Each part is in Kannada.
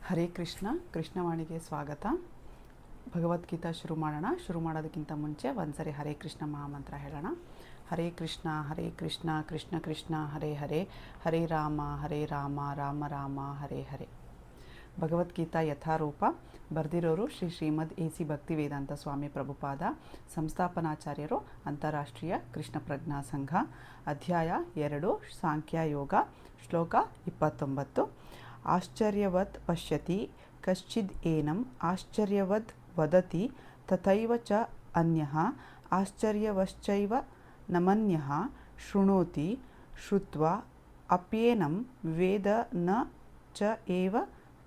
ಹರೇ ಕೃಷ್ಣ. ಕೃಷ್ಣವಾಣಿಗೆ ಸ್ವಾಗತ. ಭಗವದ್ಗೀತಾ ಶುರು ಮಾಡೋಣ. ಶುರು ಮಾಡೋದಕ್ಕಿಂತ ಮುಂಚೆ ಒಂದ್ಸರಿ ಹರೇ ಕೃಷ್ಣ ಮಹಾಮಂತ್ರ ಹೇಳೋಣ. ಹರೇ ಕೃಷ್ಣ ಕೃಷ್ಣ ಕೃಷ್ಣ ಹರೇ ಹರೇ, ಹರೇ ರಾಮ ರಾಮ ರಾಮ ಹರೇ ಹರೇ. ಭಗವದ್ಗೀತಾ ಯಥಾರೂಪ ಬರೆದಿರೋರು ಶ್ರೀಮದ್ ಎ ಸಿ ಭಕ್ತಿವೇದಾಂತ ಸ್ವಾಮಿ ಪ್ರಭುಪಾದ, ಸಂಸ್ಥಾಪನಾಚಾರ್ಯರು, ಅಂತಾರಾಷ್ಟ್ರೀಯ ಕೃಷ್ಣ ಪ್ರಜ್ಞಾ ಸಂಘ. ಅಧ್ಯಾಯ 2, ಸಾಂಖ್ಯ ಯೋಗ. ಶ್ಲೋಕ 29. ಆಶ್ಚರ್ಯವತ್ ಪಶ್ಯತಿ ಕಶ್ಚಿದ್ ಏನಂ ಆಶ್ಚರ್ಯವದ್ ವದತಿ ತಥೈವ ಚ ಅನ್ಯಃ ಆಶ್ಚರ್ಯವಶ್ಚೈವ ನಮನ್ಯಃ ಶೃಣೋತಿ ಶ್ರುತ್ವಾ ಅಪ್ಯೇನಂ ವೇದ ನ ಚ ಏವ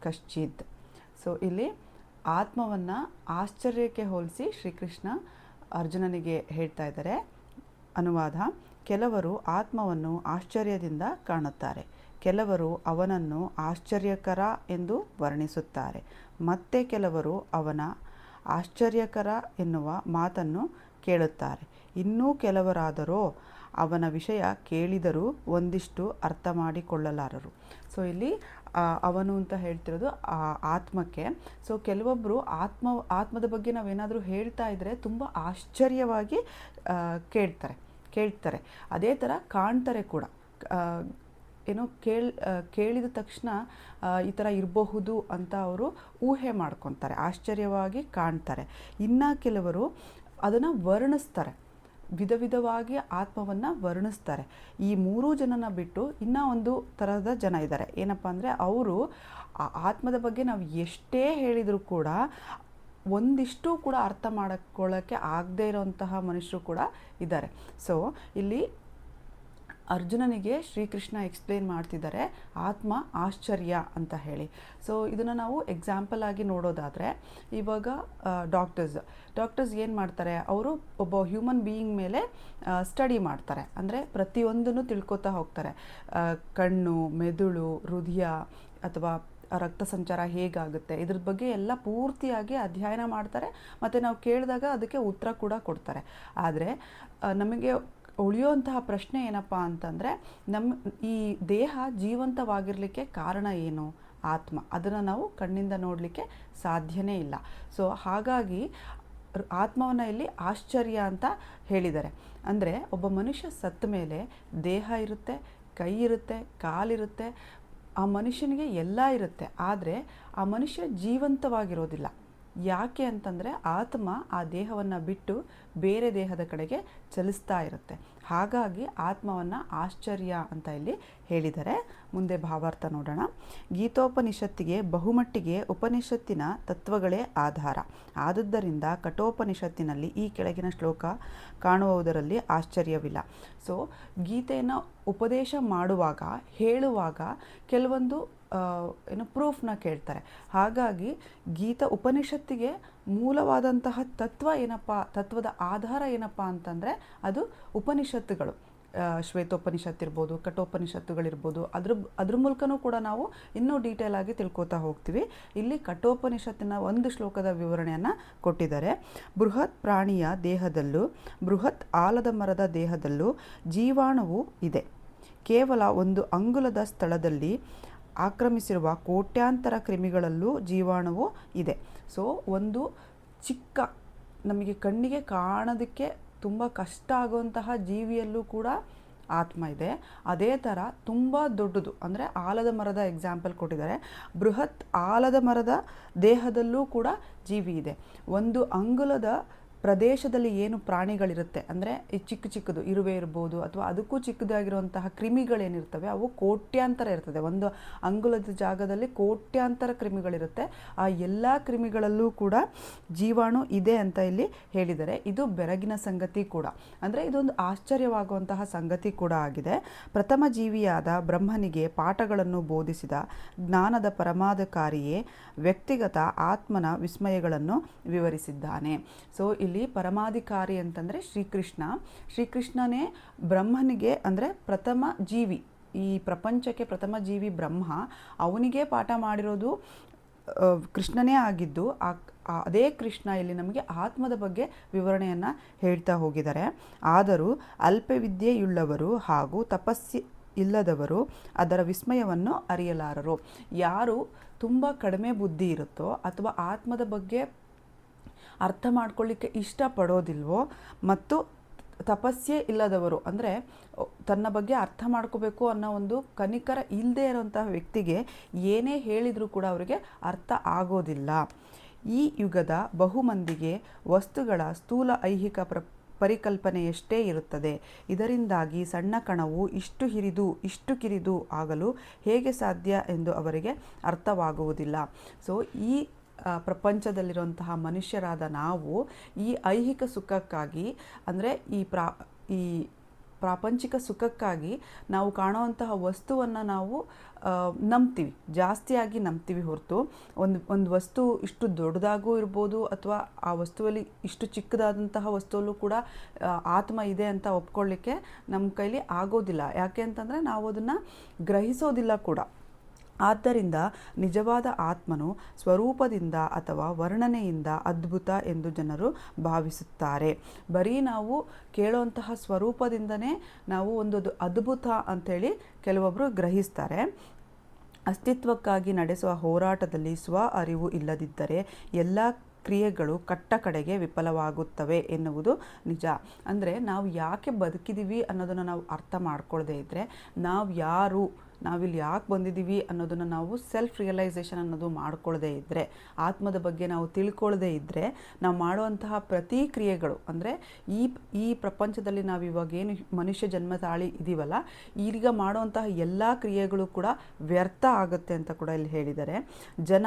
ಕಶ್ಚಿದ್. ಸೊ ಇಲ್ಲಿ ಆತ್ಮವನ್ನು ಆಶ್ಚರ್ಯಕ್ಕೆ ಹೋಲಿಸಿ ಶ್ರೀಕೃಷ್ಣ ಅರ್ಜುನನಿಗೆ ಹೇಳ್ತಾ ಇದ್ದಾರೆ. ಅನುವಾದ: ಕೆಲವರು ಆತ್ಮವನ್ನು ಆಶ್ಚರ್ಯದಿಂದ ಕಾಣುತ್ತಾರೆ, ಕೆಲವರು ಅವನನ್ನು ಆಶ್ಚರ್ಯಕರ ಎಂದು ವರ್ಣಿಸುತ್ತಾರೆ, ಮತ್ತೆ ಕೆಲವರು ಅವನ ಆಶ್ಚರ್ಯಕರ ಎನ್ನುವ ಮಾತನ್ನು ಕೇಳುತ್ತಾರೆ. ಇನ್ನೂ ಕೆಲವರಾದರೋ ಅವನ ವಿಷಯ ಕೇಳಿದರೂ ಒಂದಿಷ್ಟು ಅರ್ಥ ಮಾಡಿಕೊಳ್ಳಲಾರರು. ಸೊ ಇಲ್ಲಿ ಅವನು ಅಂತ ಹೇಳ್ತಿರೋದು ಆತ್ಮಕ್ಕೆ. ಸೊ ಕೆಲವೊಬ್ಬರು ಆತ್ಮದ ಬಗ್ಗೆ ನಾವೇನಾದರೂ ಹೇಳ್ತಾ ಇದ್ದರೆ ತುಂಬ ಆಶ್ಚರ್ಯವಾಗಿ ಕೇಳ್ತಾರೆ, ಅದೇ ಥರ ಕಾಣ್ತಾರೆ ಕೂಡ. ಏನೋ ಕೇಳಿದ ತಕ್ಷಣ ಈ ಥರ ಇರಬಹುದು ಅಂತ ಅವರು ಊಹೆ ಮಾಡ್ಕೊತಾರೆ, ಆಶ್ಚರ್ಯವಾಗಿ ಕಾಣ್ತಾರೆ. ಇನ್ನು ಕೆಲವರು ಅದನ್ನು ವರ್ಣಿಸ್ತಾರೆ, ವಿಧ ವಿಧವಾಗಿ ಆತ್ಮವನ್ನು ವರ್ಣಿಸ್ತಾರೆ. ಈ 3 ಜನನ ಬಿಟ್ಟು ಇನ್ನೂ ಒಂದು ಥರದ ಜನ ಇದ್ದಾರೆ. ಏನಪ್ಪ ಅಂದರೆ, ಅವರು ಆತ್ಮದ ಬಗ್ಗೆ ನಾವು ಎಷ್ಟೇ ಹೇಳಿದರೂ ಕೂಡ ಒಂದಿಷ್ಟು ಕೂಡ ಅರ್ಥ ಮಾಡಿಕೊಳ್ಳೋಕ್ಕೆ ಆಗದೇ ಇರೋಂತಹ ಮನುಷ್ಯರು ಕೂಡ ಇದ್ದಾರೆ. ಸೊ ಇಲ್ಲಿ ಅರ್ಜುನನಿಗೆ ಶ್ರೀಕೃಷ್ಣ ಎಕ್ಸ್ಪ್ಲೇನ್ ಮಾಡ್ತಿದ್ದಾರೆ ಆತ್ಮ ಆಶ್ಚರ್ಯ ಅಂತ ಹೇಳಿ. ಸೊ ಇದನ್ನು ನಾವು ಎಕ್ಸಾಂಪಲ್ ಆಗಿ ನೋಡೋದಾದರೆ, ಇವಾಗ ಡಾಕ್ಟರ್ಸ್ ಏನು ಮಾಡ್ತಾರೆ, ಅವರು ಒಬ್ಬ ಹ್ಯೂಮನ್ ಬೀಯಿಂಗ್ ಮೇಲೆ ಸ್ಟಡಿ ಮಾಡ್ತಾರೆ. ಅಂದರೆ ಪ್ರತಿಯೊಂದನ್ನು ತಿಳ್ಕೊತಾ ಹೋಗ್ತಾರೆ. ಕಣ್ಣು, ಮೆದುಳು, ಹೃದಯ ಅಥವಾ ರಕ್ತ ಸಂಚಾರ ಹೇಗಾಗುತ್ತೆ, ಇದ್ರ ಬಗ್ಗೆ ಎಲ್ಲ ಪೂರ್ತಿಯಾಗಿ ಅಧ್ಯಯನ ಮಾಡ್ತಾರೆ. ಮತ್ತು ನಾವು ಕೇಳಿದಾಗ ಅದಕ್ಕೆ ಉತ್ತರ ಕೂಡ ಕೊಡ್ತಾರೆ. ಆದರೆ ನಮಗೆ ಉಳಿಯುವಂತಹ ಪ್ರಶ್ನೆ ಏನಪ್ಪ ಅಂತಂದರೆ, ಈ ದೇಹ ಜೀವಂತವಾಗಿರಲಿಕ್ಕೆ ಕಾರಣ ಏನು? ಆತ್ಮ. ಅದನ್ನು ನಾವು ಕಣ್ಣಿಂದ ನೋಡಲಿಕ್ಕೆ ಸಾಧ್ಯನೇ ಇಲ್ಲ. ಸೊ ಹಾಗಾಗಿ ಆತ್ಮವನ್ನು ಇಲ್ಲಿ ಆಶ್ಚರ್ಯ ಅಂತ ಹೇಳಿದ್ದಾರೆ. ಅಂದರೆ ಒಬ್ಬ ಮನುಷ್ಯ ಸತ್ತ ಮೇಲೆ ದೇಹ ಇರುತ್ತೆ, ಕೈ ಇರುತ್ತೆ, ಕಾಲಿರುತ್ತೆ, ಆ ಮನುಷ್ಯನಿಗೆ ಎಲ್ಲ ಇರುತ್ತೆ. ಆದರೆ ಆ ಮನುಷ್ಯ ಜೀವಂತವಾಗಿರೋದಿಲ್ಲ. ಯಾಕೆ ಅಂತಂದರೆ ಆತ್ಮ ಆ ದೇಹವನ್ನು ಬಿಟ್ಟು ಬೇರೆ ದೇಹದ ಕಡೆಗೆ ಚಲಿಸ್ತಾ ಇರುತ್ತೆ. ಹಾಗಾಗಿ ಆತ್ಮವನ್ನು ಆಶ್ಚರ್ಯ ಅಂತ ಇಲ್ಲಿ ಹೇಳಿದ್ದಾರೆ. ಮುಂದೆ ಭಾವಾರ್ಥ ನೋಡೋಣ. ಗೀತೋಪನಿಷತ್ತಿಗೆ ಬಹುಮಟ್ಟಿಗೆ ಉಪನಿಷತ್ತಿನ ತತ್ವಗಳೇ ಆಧಾರ. ಆದುದರಿಂದ ಕಠೋಪನಿಷತ್ತಿನಲ್ಲಿ ಈ ಕೆಳಗಿನ ಶ್ಲೋಕ ಕಾಣುವುದರಲ್ಲಿ ಆಶ್ಚರ್ಯವಿಲ್ಲ. ಸೊ ಗೀತೆಯನ್ನು ಉಪದೇಶ ಮಾಡುವಾಗ, ಹೇಳುವಾಗ ಕೆಲವೊಂದು ಪ್ರೂಫ್ನ ಕೇಳ್ತಾರೆ. ಹಾಗಾಗಿ ಉಪನಿಷತ್ತಿಗೆ ಮೂಲವಾದಂತಹ ತತ್ವದ ಆಧಾರ ಏನಪ್ಪ ಅಂತಂದರೆ ಅದು ಉಪನಿಷತ್ತುಗಳು. ಶ್ವೇತೋಪನಿಷತ್ತಿರ್ಬೋದು, ಕಠೋಪನಿಷತ್ತುಗಳಿರ್ಬೋದು. ಅದ್ರ ಮೂಲಕನೂ ಕೂಡ ನಾವು ಇನ್ನೂ ಡೀಟೇಲ್ ಆಗಿ ತಿಳ್ಕೊತಾ ಹೋಗ್ತೀವಿ. ಇಲ್ಲಿ ಕಠೋಪನಿಷತ್ತಿನ ಒಂದು ಶ್ಲೋಕದ ವಿವರಣೆಯನ್ನು ಕೊಟ್ಟಿದ್ದಾರೆ. ಬೃಹತ್ ಪ್ರಾಣಿಯ ದೇಹದಲ್ಲೂ ಬೃಹತ್ ಆಲದ ಮರದ ದೇಹದಲ್ಲೂ ಜೀವಾಣುವು ಇದೆ. ಕೇವಲ ಒಂದು ಅಂಗುಲದ ಸ್ಥಳದಲ್ಲಿ ಆಕ್ರಮಿಸಿರುವ ಕೋಟ್ಯಾಂತರ ಕ್ರಿಮಿಗಳಲ್ಲೂ ಜೀವಾಣುವು ಇದೆ. ಸೊ ಒಂದು ಚಿಕ್ಕ, ನಮಗೆ ಕಣ್ಣಿಗೆ ಕಾಣೋದಕ್ಕೆ ತುಂಬ ಕಷ್ಟ ಆಗುವಂತಹ ಜೀವಿಯಲ್ಲೂ ಕೂಡ ಆತ್ಮ ಇದೆ. ಅದೇ ಥರ ತುಂಬ ದೊಡ್ಡದು ಅಂದರೆ ಆಲದ ಮರದ ಎಕ್ಸಾಂಪಲ್ ಕೊಟ್ಟಿದ್ದಾರೆ. ಬೃಹತ್ ಆಲದ ಮರದ ದೇಹದಲ್ಲೂ ಕೂಡ ಜೀವಿ ಇದೆ. ಒಂದು ಅಂಗುಲದ ಪ್ರದೇಶದಲ್ಲಿ ಏನು ಪ್ರಾಣಿಗಳಿರುತ್ತೆ ಅಂದರೆ ಈ ಚಿಕ್ಕದು ಇರುವೆ ಇರ್ಬೋದು, ಅಥವಾ ಅದಕ್ಕೂ ಚಿಕ್ಕದಾಗಿರುವಂತಹ ಕ್ರಿಮಿಗಳೇನಿರ್ತವೆ ಅವು ಕೋಟ್ಯಾಂತರ ಇರ್ತದೆ. ಒಂದು ಅಂಗುಲದ ಜಾಗದಲ್ಲಿ ಕೋಟ್ಯಾಂತರ ಕ್ರಿಮಿಗಳಿರುತ್ತೆ. ಆ ಎಲ್ಲ ಕ್ರಿಮಿಗಳಲ್ಲೂ ಕೂಡ ಜೀವಾಣು ಇದೆ ಅಂತ ಇಲ್ಲಿ ಹೇಳಿದ್ದಾರೆ. ಇದು ಬೆರಗಿನ ಸಂಗತಿ ಕೂಡ, ಅಂದರೆ ಇದೊಂದು ಆಶ್ಚರ್ಯವಾಗುವಂತಹ ಸಂಗತಿ ಕೂಡ ಆಗಿದೆ. ಪ್ರಥಮ ಜೀವಿಯಾದ ಬ್ರಹ್ಮನಿಗೆ ಪಾಠಗಳನ್ನು ಬೋಧಿಸಿದ ಜ್ಞಾನದ ಪರಮಾಧಿಕಾರಿಯೇ ವ್ಯಕ್ತಿಗತ ಆತ್ಮನ ವಿಸ್ಮಯಗಳನ್ನು ವಿವರಿಸಿದ್ದಾನೆ. ಸೊ ಇಲ್ಲಿ ಪರಮಾಧಿಕಾರಿ ಅಂತಂದರೆ ಶ್ರೀಕೃಷ್ಣನೇ ಬ್ರಹ್ಮನಿಗೆ, ಅಂದರೆ ಪ್ರಥಮ ಜೀವಿ, ಈ ಪ್ರಪಂಚಕ್ಕೆ ಪ್ರಥಮ ಜೀವಿ ಬ್ರಹ್ಮ, ಅವನಿಗೆ ಪಾಠ ಮಾಡಿರೋದು ಕೃಷ್ಣನೇ ಆಗಿದ್ದು, ಅದೇ ಕೃಷ್ಣ ಇಲ್ಲಿ ನಮಗೆ ಆತ್ಮದ ಬಗ್ಗೆ ವಿವರಣೆಯನ್ನು ಹೇಳ್ತಾ ಹೋಗಿದ್ದಾರೆ. ಆದರೂ ಅಲ್ಪವಿದ್ಯೆಯುಳ್ಳವರು ಹಾಗೂ ಇಲ್ಲದವರು ಅದರ ವಿಸ್ಮಯವನ್ನು ಅರಿಯಲಾರರು. ಯಾರು ತುಂಬ ಕಡಿಮೆ ಬುದ್ಧಿ ಇರುತ್ತೋ ಅಥವಾ ಆತ್ಮದ ಬಗ್ಗೆ ಅರ್ಥ ಮಾಡ್ಕೊಳ್ಳಿಕ್ಕೆ ಇಷ್ಟಪಡೋದಿಲ್ವೋ ಮತ್ತು ತಪಸ್ಸೇ ಇಲ್ಲದವರು, ಅಂದರೆ ತನ್ನ ಬಗ್ಗೆ ಅರ್ಥ ಮಾಡ್ಕೋಬೇಕು ಅನ್ನೋ ಒಂದು ಕನಿಕರ ಇಲ್ಲದೆ ಇರೋಂತಹ ವ್ಯಕ್ತಿಗೆ ಏನೇ ಹೇಳಿದರೂ ಕೂಡ ಅವರಿಗೆ ಅರ್ಥ ಆಗೋದಿಲ್ಲ. ಈ ಯುಗದ ಬಹುಮಂದಿಗೆ ವಸ್ತುಗಳ ಸ್ಥೂಲ ಐಹಿಕ ಪರಿಕಲ್ಪನೆಯಷ್ಟೇ ಇರುತ್ತದೆ. ಇದರಿಂದಾಗಿ ಸಣ್ಣ ಕಣವು ಇಷ್ಟು ಕಿರಿದು ಆಗಲು ಹೇಗೆ ಸಾಧ್ಯ ಎಂದು ಅವರಿಗೆ ಅರ್ಥವಾಗುವುದಿಲ್ಲ. ಸೊ ಈ ಪ್ರಪಂಚದಲ್ಲಿರುವಂತಹ ಮನುಷ್ಯರಾದ ನಾವು ಈ ಐಹಿಕ ಸುಖಕ್ಕಾಗಿ, ಅಂದರೆ ಈ ಪ್ರಾಪಂಚಿಕ ಸುಖಕ್ಕಾಗಿ ನಾವು ಕಾಣುವಂತಹ ವಸ್ತುವನ್ನು ನಾವು ನಂಬ್ತೀವಿ, ಜಾಸ್ತಿಯಾಗಿ ನಂಬ್ತೀವಿ ಹೊರತು ಒಂದು ವಸ್ತು ಇಷ್ಟು ದೊಡ್ಡದಾಗೂ ಇರ್ಬೋದು ಅಥವಾ ಆ ವಸ್ತುವಲ್ಲಿ ಇಷ್ಟು ಚಿಕ್ಕದಾದಂತಹ ವಸ್ತುವಲ್ಲೂ ಕೂಡ ಆತ್ಮ ಇದೆ ಅಂತ ಒಪ್ಕೊಳ್ಳಿಕ್ಕೆ ನಮ್ಮ ಕೈಲಿ ಆಗೋದಿಲ್ಲ. ಯಾಕೆ ಅಂತಂದರೆ ನಾವು ಅದನ್ನು ಗ್ರಹಿಸೋದಿಲ್ಲ ಕೂಡ. ಆದ್ದರಿಂದ ನಿಜವಾದ ಆತ್ಮನು ಸ್ವರೂಪದಿಂದ ಅಥವಾ ವರ್ಣನೆಯಿಂದ ಅದ್ಭುತ ಎಂದು ಜನರು ಭಾವಿಸುತ್ತಾರೆ. ಬರೀ ನಾವು ಕೇಳುವಂತಹ ಸ್ವರೂಪದಿಂದನೇ ನಾವು ಒಂದು ಅದ್ಭುತ ಅಂಥೇಳಿ ಕೆಲವೊಬ್ಬರು ಗ್ರಹಿಸ್ತಾರೆ. ಅಸ್ತಿತ್ವಕ್ಕಾಗಿ ನಡೆಸುವ ಹೋರಾಟದಲ್ಲಿ ಸ್ವ ಅರಿವು ಇಲ್ಲದಿದ್ದರೆ ಎಲ್ಲ ಕ್ರಿಯೆಗಳು ಕಡೆಗೆ ವಿಫಲವಾಗುತ್ತವೆ ಎನ್ನುವುದು ನಿಜ. ಅಂದರೆ ನಾವು ಯಾಕೆ ಬದುಕಿದ್ದೀವಿ ಅನ್ನೋದನ್ನು ನಾವು ಅರ್ಥ ಮಾಡ್ಕೊಳ್ಳದೇ ಇದ್ದರೆ, ನಾವಿಲ್ಲಿ ಯಾಕೆ ಬಂದಿದ್ದೀವಿ ಅನ್ನೋದನ್ನು ನಾವು ಸೆಲ್ಫ್ ರಿಯಲೈಸೇಷನ್ ಅನ್ನೋದು ಮಾಡ್ಕೊಳ್ಳದೇ ಇದ್ದರೆ, ಆತ್ಮದ ಬಗ್ಗೆ ನಾವು ತಿಳ್ಕೊಳ್ಳದೇ ಇದ್ದರೆ, ನಾವು ಮಾಡುವಂತಹ ಪ್ರತಿ ಕ್ರಿಯೆಗಳು, ಅಂದರೆ ಈ ಪ್ರಪಂಚದಲ್ಲಿ ನಾವು ಇವಾಗೇನು ಮನುಷ್ಯ ಜನ್ಮ ತಾಳಿ ಇದ್ದೀವಲ್ಲ, ಈಗ ಮಾಡುವಂತಹ ಎಲ್ಲ ಕ್ರಿಯೆಗಳು ಕೂಡ ವ್ಯರ್ಥ ಆಗುತ್ತೆ ಅಂತ ಕೂಡ ಇಲ್ಲಿ ಹೇಳಿದ್ದಾರೆ. ಜನ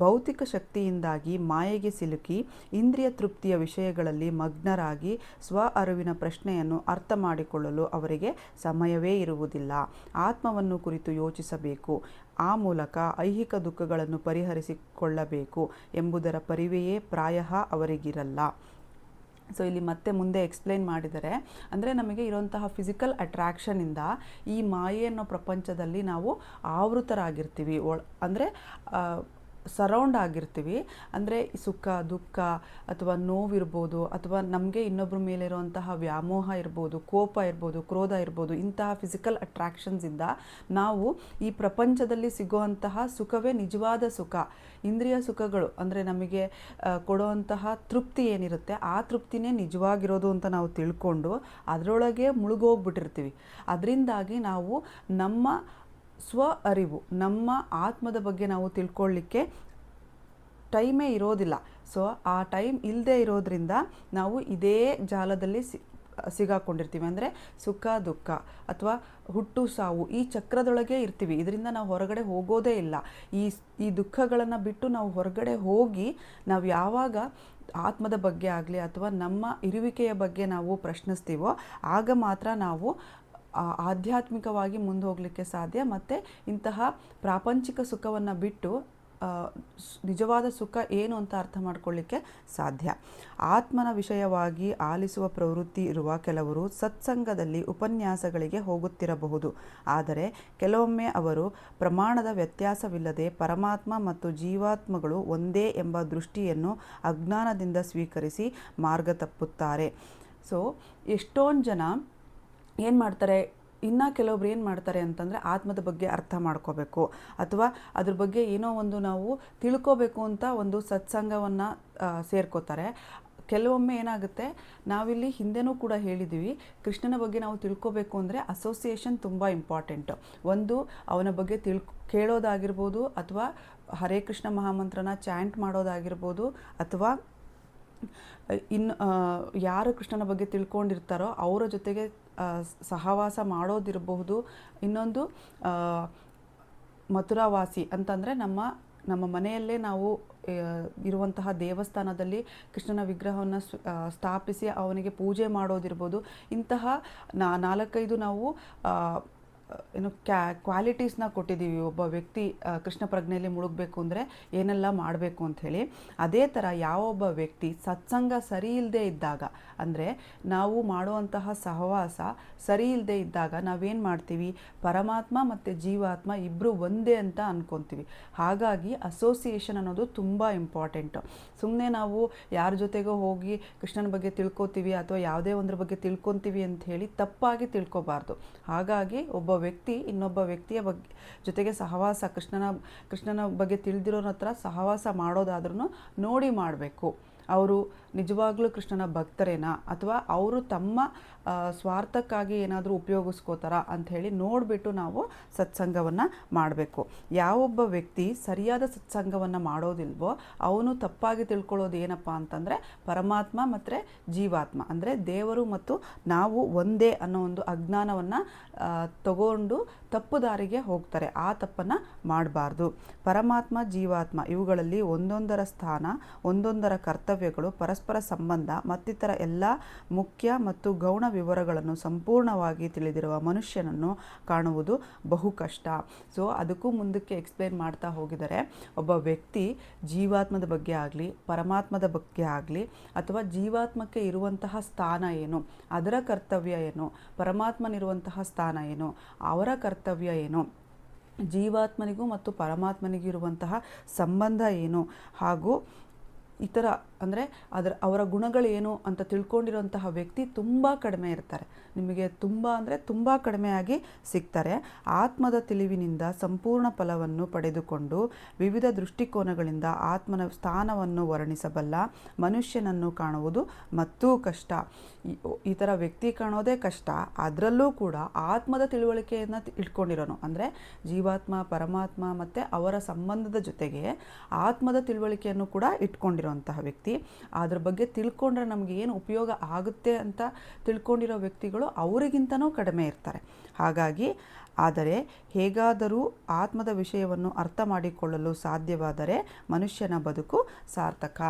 ಭೌತಿಕ ಶಕ್ತಿಯಿಂದಾಗಿ ಮಾಯೆಗೆ ಸಿಲುಕಿ ಇಂದ್ರಿಯ ತೃಪ್ತಿಯ ವಿಷಯಗಳಲ್ಲಿ ಮಗ್ನರಾಗಿ ಸ್ವ ಅರಿವಿನ ಪ್ರಶ್ನೆಯನ್ನು ಅರ್ಥ ಮಾಡಿಕೊಳ್ಳಲು ಅವರಿಗೆ ಸಮಯವೇ ಇರುವುದಿಲ್ಲ. ಆತ್ಮವನ್ನು ಕುರಿತು ಯೋಚಿಸಬೇಕು, ಆ ಮೂಲಕ ಐಹಿಕ ದುಃಖಗಳನ್ನು ಪರಿಹರಿಸಿಕೊಳ್ಳಬೇಕು ಎಂಬುದರ ಪರಿವೆಯೇ ಪ್ರಾಯಃ ಅವರಿಗಿರಲ್ಲ. ಸೊ ಇಲ್ಲಿ ಮತ್ತೆ ಮುಂದೆ ಎಕ್ಸ್ಪ್ಲೇನ್ ಮಾಡಿದರೆ, ಅಂದರೆ ನಮಗೆ ಇರುವಂತಹ ಫಿಸಿಕಲ್ ಅಟ್ರಾಕ್ಷನಿಂದ ಈ ಮಾಯೆ ಅನ್ನೋ ಪ್ರಪಂಚದಲ್ಲಿ ನಾವು ಆವೃತರಾಗಿರ್ತೀವಿ, ಅಂದರೆ ಸರೌಂಡ್ ಆಗಿರ್ತೀವಿ. ಅಂದರೆ ಸುಖ ದುಃಖ ಅಥವಾ ನೋವಿರ್ಬೋದು, ಅಥವಾ ನಮಗೆ ಇನ್ನೊಬ್ಬರ ಮೇಲಿರುವಂತಹ ವ್ಯಾಮೋಹ ಇರ್ಬೋದು, ಕೋಪ ಇರ್ಬೋದು, ಕ್ರೋಧ ಇರ್ಬೋದು, ಇಂತಹ ಫಿಸಿಕಲ್ ಅಟ್ರಾಕ್ಷನ್ಸಿಂದ ನಾವು ಈ ಪ್ರಪಂಚದಲ್ಲಿ ಸಿಗುವಂತಹ ಸುಖವೇ ನಿಜವಾದ ಸುಖ. ಇಂದ್ರಿಯ ಸುಖಗಳು ಅಂದರೆ ನಮಗೆ ಕೊಡುವಂತಹ ತೃಪ್ತಿ ಏನಿರುತ್ತೆ, ಆ ತೃಪ್ತಿನೇ ನಿಜವಾಗಿರೋದು ಅಂತ ನಾವು ತಿಳ್ಕೊಂಡು ಅದರೊಳಗೆ ಮುಳುಗೋಗ್ಬಿಟ್ಟಿರ್ತೀವಿ. ಅದರಿಂದಾಗಿ ನಾವು ನಮ್ಮ ಸ್ವ ಅರಿವು, ನಮ್ಮ ಆತ್ಮದ ಬಗ್ಗೆ ನಾವು ತಿಳ್ಕೊಳ್ಳಿಕ್ಕೆ ಟೈಮೇ ಇರೋದಿಲ್ಲ. ಸೊ ಆ ಟೈಮ್ ಇಲ್ಲದೆ ಇರೋದ್ರಿಂದ ನಾವು ಇದೇ ಜಾಲದಲ್ಲಿ ಸಿಗಾಕೊಂಡಿರ್ತೀವಿ. ಅಂದರೆ ಸುಖ ದುಃಖ ಅಥವಾ ಹುಟ್ಟು ಸಾವು ಈ ಚಕ್ರದೊಳಗೆ ಇರ್ತೀವಿ. ಇದರಿಂದ ನಾವು ಹೊರಗಡೆ ಹೋಗೋದೇ ಇಲ್ಲ. ಈ ದುಃಖಗಳನ್ನು ಬಿಟ್ಟು ನಾವು ಹೊರಗಡೆ ಹೋಗಿ ನಾವು ಯಾವಾಗ ಆತ್ಮದ ಬಗ್ಗೆ ಆಗಲಿ ಅಥವಾ ನಮ್ಮ ಇರುವಿಕೆಯ ಬಗ್ಗೆ ನಾವು ಪ್ರಶ್ನಿಸ್ತೀವೋ ಆಗ ಮಾತ್ರ ನಾವು ಆಧ್ಯಾತ್ಮಿಕವಾಗಿ ಮುಂದೆ ಹೋಗಲಿಕ್ಕೆ ಸಾಧ್ಯ. ಮತ್ತು ಇಂತಹ ಪ್ರಾಪಂಚಿಕ ಸುಖವನ್ನು ಬಿಟ್ಟು ನಿಜವಾದ ಸುಖ ಏನು ಅಂತ ಅರ್ಥ ಮಾಡ್ಕೊಳ್ಳಿಕ್ಕೆ ಸಾಧ್ಯ. ಆತ್ಮನ ವಿಷಯವಾಗಿ ಆಲಿಸುವ ಪ್ರವೃತ್ತಿ ಇರುವ ಕೆಲವರು ಸತ್ಸಂಗದಲ್ಲಿ ಉಪನ್ಯಾಸಗಳಿಗೆ ಹೋಗುತ್ತಿರಬಹುದು. ಆದರೆ ಕೆಲವೊಮ್ಮೆ ಅವರು ಪ್ರಮಾಣದ ವ್ಯತ್ಯಾಸವಿಲ್ಲದೆ ಪರಮಾತ್ಮ ಮತ್ತು ಜೀವಾತ್ಮಗಳು ಒಂದೇ ಎಂಬ ದೃಷ್ಟಿಯನ್ನು ಅಜ್ಞಾನದಿಂದ ಸ್ವೀಕರಿಸಿ ಮಾರ್ಗ ತಪ್ಪುತ್ತಾರೆ. ಸೊ ಎಷ್ಟೊಂದು ಜನ ಏನು ಮಾಡ್ತಾರೆ, ಇನ್ನು ಕೆಲವೊಬ್ರು ಏನು ಮಾಡ್ತಾರೆ ಅಂತಂದರೆ ಆತ್ಮದ ಬಗ್ಗೆ ಅರ್ಥ ಮಾಡ್ಕೋಬೇಕು ಅಥವಾ ಅದ್ರ ಬಗ್ಗೆ ಏನೋ ಒಂದು ನಾವು ತಿಳ್ಕೋಬೇಕು ಅಂತ ಒಂದು ಸತ್ಸಂಗವನ್ನು ಸೇರ್ಕೋತಾರೆ. ಕೆಲವೊಮ್ಮೆ ಏನಾಗುತ್ತೆ, ನಾವಿಲ್ಲಿ ಹಿಂದೆನೂ ಕೂಡ ಹೇಳಿದ್ದೀವಿ, ಕೃಷ್ಣನ ಬಗ್ಗೆ ನಾವು ತಿಳ್ಕೋಬೇಕು ಅಂದರೆ ಅಸೋಸಿಯೇಷನ್ ತುಂಬ ಇಂಪಾರ್ಟೆಂಟು. ಒಂದು ಅವನ ಬಗ್ಗೆ ಕೇಳೋದಾಗಿರ್ಬೋದು, ಅಥವಾ ಹರೇ ಕೃಷ್ಣ ಮಹಾಮಂತ್ರನ ಚಾಂಟ್ ಮಾಡೋದಾಗಿರ್ಬೋದು, ಅಥವಾ ಇನ್ನು ಯಾರು ಕೃಷ್ಣನ ಬಗ್ಗೆ ತಿಳ್ಕೊಂಡಿರ್ತಾರೋ ಅವರ ಜೊತೆಗೆ ಸಹವಾಸ ಮಾಡೋದಿರಬಹುದು. ಇನ್ನೊಂದು ಮಥುರಾವಾಸಿ ಅಂತಂದರೆ ನಮ್ಮ ಮನೆಯಲ್ಲೇ ನಾವು ಇರುವಂತಹ ದೇವಸ್ಥಾನದಲ್ಲಿ ಕೃಷ್ಣನ ವಿಗ್ರಹವನ್ನು ಸ್ಥಾಪಿಸಿ ಅವನಿಗೆ ಪೂಜೆ ಮಾಡೋದಿರ್ಬೋದು. ಇಂತಹ 4-5 ನಾವು ಕ್ವಾಲಿಟೀಸ್ನ ಕೊಟ್ಟಿದ್ದೀವಿ. ಒಬ್ಬ ವ್ಯಕ್ತಿ ಕೃಷ್ಣ ಪ್ರಜ್ಞೆಯಲ್ಲಿ ಮುಳುಗಬೇಕು ಅಂದರೆ ಏನೆಲ್ಲ ಮಾಡಬೇಕು ಅಂಥೇಳಿ. ಅದೇ ಥರ ಯಾವೊಬ್ಬ ವ್ಯಕ್ತಿ ಸತ್ಸಂಗ ಸರಿ ಇಲ್ಲದೆ ಇದ್ದಾಗ, ಅಂದರೆ ನಾವು ಮಾಡುವಂತಹ ಸಹವಾಸ ಸರಿ ಇಲ್ಲದೆ ಇದ್ದಾಗ ನಾವೇನು ಮಾಡ್ತೀವಿ, ಪರಮಾತ್ಮ ಮತ್ತು ಜೀವಾತ್ಮ ಇಬ್ಬರು ಒಂದೇ ಅಂತ ಅಂದ್ಕೊತೀವಿ. ಹಾಗಾಗಿ ಅಸೋಸಿಯೇಷನ್ ಅನ್ನೋದು ತುಂಬ ಇಂಪಾರ್ಟೆಂಟು. ಸುಮ್ಮನೆ ನಾವು ಯಾರ ಜೊತೆಗೋ ಹೋಗಿ ಕೃಷ್ಣನ ಬಗ್ಗೆ ತಿಳ್ಕೊತೀವಿ ಅಥವಾ ಯಾವುದೇ ಒಂದ್ರ ಬಗ್ಗೆ ತಿಳ್ಕೊತೀವಿ ಅಂತ ಹೇಳಿ ತಪ್ಪಾಗಿ ತಿಳ್ಕೊಬಾರ್ದು. ಹಾಗಾಗಿ ಒಬ್ಬ ವ್ಯಕ್ತಿ ಇನ್ನೊಬ್ಬ ವ್ಯಕ್ತಿಯ ಜೊತೆಗೆ ಸಹವಾಸ, ಕೃಷ್ಣನ ಬಗ್ಗೆ ತಿಳಿದಿರೋರ ಹತ್ರ ಸಹವಾಸ ಮಾಡೋದಾದ್ರೂ ನೋಡಿ ಮಾಡಬೇಕು. ಅವರು ನಿಜವಾಗ್ಲೂ ಕೃಷ್ಣನ ಭಕ್ತರೇನಾ ಅಥವಾ ಅವರು ತಮ್ಮ ಸ್ವಾರ್ಥಕ್ಕಾಗಿ ಏನಾದರೂ ಉಪಯೋಗಿಸ್ಕೋತಾರ ಅಂಥೇಳಿ ನೋಡಿಬಿಟ್ಟು ನಾವು ಸತ್ಸಂಗವನ್ನು ಮಾಡಬೇಕು. ಯಾವೊಬ್ಬ ವ್ಯಕ್ತಿ ಸರಿಯಾದ ಸತ್ಸಂಗವನ್ನು ಮಾಡೋದಿಲ್ವೋ ಅವನು ತಪ್ಪಾಗಿ ತಿಳ್ಕೊಳ್ಳೋದು ಏನಪ್ಪ ಅಂತಂದರೆ ಪರಮಾತ್ಮ ಮತ್ತು ಜೀವಾತ್ಮ ಅಂದರೆ ದೇವರು ಮತ್ತು ನಾವು ಒಂದೇ ಅನ್ನೋ ಒಂದು ಅಜ್ಞಾನವನ್ನು ತಗೊಂಡು ತಪ್ಪು ದಾರಿಗೆ ಹೋಗ್ತಾರೆ. ಆ ತಪ್ಪನ್ನು ಮಾಡಬಾರ್ದು. ಪರಮಾತ್ಮ ಜೀವಾತ್ಮ ಇವುಗಳಲ್ಲಿ ಒಂದೊಂದರ ಸ್ಥಾನ, ಒಂದೊಂದರ ಕರ್ತವ್ಯಗಳು, ಪರಸ್ಪರ ಸಂಬಂಧ ಮತ್ತಿತರ ಎಲ್ಲ ಮುಖ್ಯ ಮತ್ತು ಗೌಣ ವಿವರಗಳನ್ನು ಸಂಪೂರ್ಣವಾಗಿ ತಿಳಿದಿರುವ ಮನುಷ್ಯನನ್ನು ಕಾಣುವುದು ಬಹು ಕಷ್ಟ. ಸೊ ಅದಕ್ಕೂ ಮುಂದಕ್ಕೆ ಎಕ್ಸ್ಪ್ಲೇನ್ ಮಾಡ್ತಾ ಹೋಗಿದ್ದಾರೆ. ಒಬ್ಬ ವ್ಯಕ್ತಿ ಜೀವಾತ್ಮದ ಬಗ್ಗೆ ಆಗಲಿ ಪರಮಾತ್ಮದ ಬಗ್ಗೆ ಆಗಲಿ ಅಥವಾ ಜೀವಾತ್ಮಕ್ಕೆ ಇರುವಂತಹ ಸ್ಥಾನ ಏನು, ಅದರ ಕರ್ತವ್ಯ ಏನು, ಪರಮಾತ್ಮನಿರುವಂತಹ ಸ್ಥಾನ ಏನು, ಅವರ ಕರ್ತವ್ಯ ಏನು, ಜೀವಾತ್ಮನಿಗೂ ಮತ್ತು ಪರಮಾತ್ಮನಿಗೂ ಇರುವಂತಹ ಸಂಬಂಧ ಏನು, ಹಾಗೂ ಇತರ ಅಂದರೆ ಅವರ ಗುಣಗಳೇನು ಅಂತ ತಿಳ್ಕೊಂಡಿರೋಂತಹ ವ್ಯಕ್ತಿ ತುಂಬ ಕಡಿಮೆ ಇರ್ತಾರೆ. ನಿಮಗೆ ತುಂಬ ಕಡಿಮೆಯಾಗಿ ಸಿಗ್ತಾರೆ. ಆತ್ಮದ ತಿಳಿವಿನಿಂದ ಸಂಪೂರ್ಣ ಫಲವನ್ನು ಪಡೆದುಕೊಂಡು ವಿವಿಧ ದೃಷ್ಟಿಕೋನಗಳಿಂದ ಆತ್ಮನ ಸ್ಥಾನವನ್ನು ವರ್ಣಿಸಬಲ್ಲ ಮನುಷ್ಯನನ್ನು ಕಾಣುವುದು ಮತ್ತೂ ಕಷ್ಟ. ಈ ಥರ ವ್ಯಕ್ತಿ ಕಾಣೋದೇ ಕಷ್ಟ. ಅದರಲ್ಲೂ ಕೂಡ ಆತ್ಮದ ತಿಳುವಳಿಕೆಯನ್ನು ಇಟ್ಕೊಂಡಿರೋನು ಅಂದರೆ ಜೀವಾತ್ಮ, ಪರಮಾತ್ಮ ಮತ್ತು ಅವರ ಸಂಬಂಧದ ಜೊತೆಗೆ ಆತ್ಮದ ತಿಳುವಳಿಕೆಯನ್ನು ಕೂಡ ಇಟ್ಕೊಂಡಿರೋಂತಹ ವ್ಯಕ್ತಿ. ಅದ್ರ ಬಗ್ಗೆ ತಿಳ್ಕೊಂಡ್ರೆ ನಮಗೆ ಏನು ಉಪಯೋಗ ಆಗುತ್ತೆ ಅಂತ ತಿಳ್ಕೊಂಡಿರೋ ವ್ಯಕ್ತಿಗಳು ಅವರಿಗಿಂತನೂ ಕಡಿಮೆ ಇರ್ತಾರೆ. ಹಾಗಾಗಿ ಆದರೆ ಹೇಗಾದರೂ ಆತ್ಮದ ವಿಷಯವನ್ನು ಅರ್ಥ ಮಾಡಿಕೊಳ್ಳಲು ಸಾಧ್ಯವಾದರೆ ಮನುಷ್ಯನ ಬದುಕು ಸಾರ್ಥಕ.